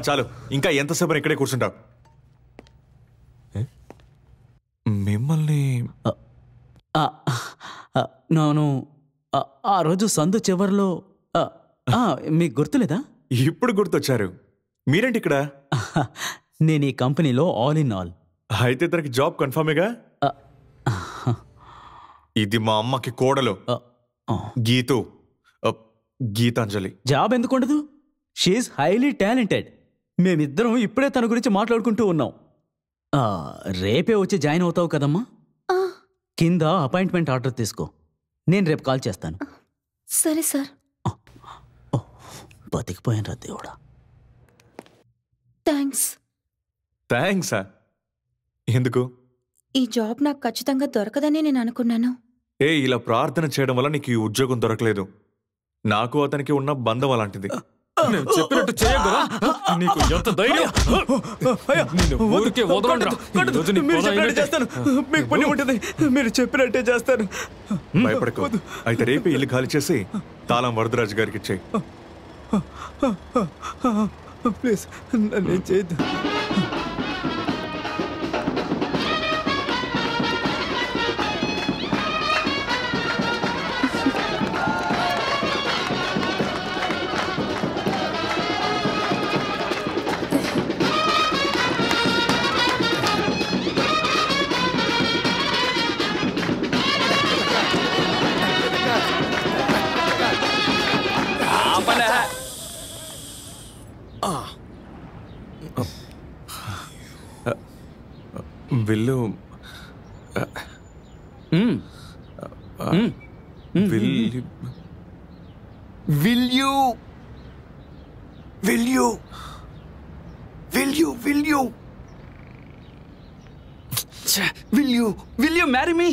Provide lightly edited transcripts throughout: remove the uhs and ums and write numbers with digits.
చాలు, ఇంకా ఎంతసేపు ఇక్కడే కూర్చుంటావు? మిమ్మల్ని నేను ఆ రోజు సందు చివరిలో మీకు గుర్తులేదా? ఇప్పుడు గుర్తొచ్చారు. మీరేంటి ఇక్కడ? నేను ఈ కంపెనీలో ఆల్ ఇన్ ఆల్. అయితే తనకి జాబ్ కన్ఫర్మేగా? ఇది మా అమ్మకి కోడలు గీతాంజలి. జాబ్ ఎందుకు ఉండదు? She's highly talented. మేమిద్దరం ఇప్పుడే తన గురించి మాట్లాడుకుంటూ ఉన్నాం. రేపే వచ్చి జాయిన్ అవుతావు కదమ్మా? కింద అపాయింట్మెంట్ ఆర్డర్ తీసుకో, నేను రేపు కాల్ చేస్తాను. సరే సార్. బతికిపోయాను రా దేవుడా. థ్యాంక్స్. ఎందుకు? ఈ జాబ్ నాకు ఖచ్చితంగా దొరకదని నేను అనుకున్నాను. ఇలా ప్రార్థన చేయడం వల్ల నీకు ఈ ఉద్యోగం దొరకలేదు. నాకు అతనికి ఉన్న బంధం అలాంటిది. నేను చెప్పినట్టు చేయగలరా? నీకు ఎంత ధైర్యం? మీరు చెప్పినట్టే చేస్తాను. భయపడకు. అయితే రేపే ఇల్లు ఖాళీ చేసి తాళం వరదరాజు గారికి ఇచ్చేయి. ప్లీజ్ నన్ను చేయద్దు. విల్లు Will you marry me?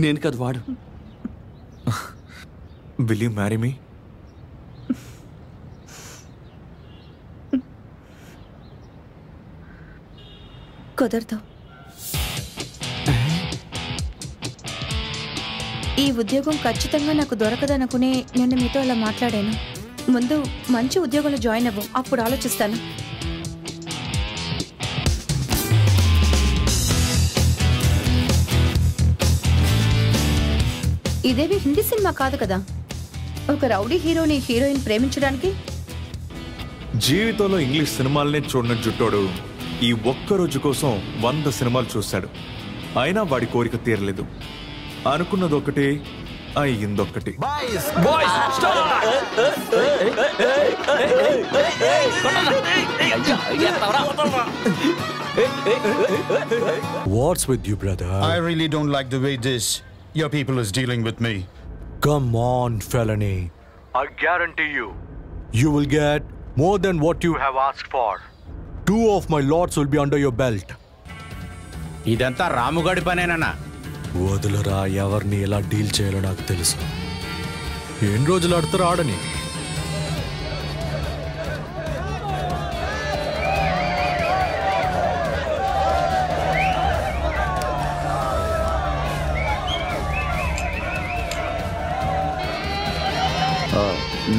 నేను కాదు, వాడు. Will you marry me? కుదరదు. ఈ ఉద్యోగం ఖచ్చితంగా నాకు దొరకదనుకునే నేను మీతో అలా మాట్లాడాను. ముందు మంచి ఉద్యోగంలో జాయిన్ అవ్వు, అప్పుడు ఆలోచిస్తాను. ఇదేవి హిందీ సినిమా కాదు కదా, ఒక రౌడీ హీరోని హీరోయిన్ ప్రేమించడానికి. జీవితంలో ఇంగ్లీష్ సినిమాలనే చూడని జుట్టోడు ఈ ఒక్క రోజు కోసం 100 సినిమాలు చూశాడు. అయినా వాడి కోరిక తీరలేదు. అనుకున్నదొక్కటి, అయ్యిందొక్కటి. What's with you, brother? I really don't like the way your people is dealing with me. Come on, felony. I guarantee you will get more than what you have asked for. 2 of my lords will be under your belt. ఇదంతా రాముగాడి పనేనా? వదులురా, ఎవరిని ఎలా deal చేయాలో నాకు తెలుసు. ఎన్ని రోజులు ఆడతారు ఆడని.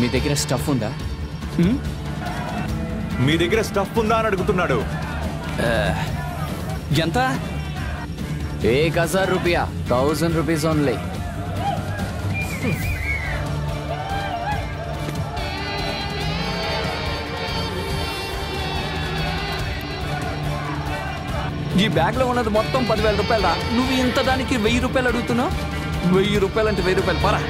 మీ దగ్గర స్టఫ్ ఉందా? మీ దగ్గర స్టఫ్ ఉందా అని అడుగుతున్నాడు. ఎంత? 1000 रुपया, 1000 rupees only. ఈ బ్యాగ్ లో ఉన్నది మొత్తం 10,000 రూపాయలు. నువ్వు ఇంత దానికి 1000 రూపాయలు అడుగుతున్నావు? 1000 రూపాయలు అంటే 1000 రూపాయలు. పరా.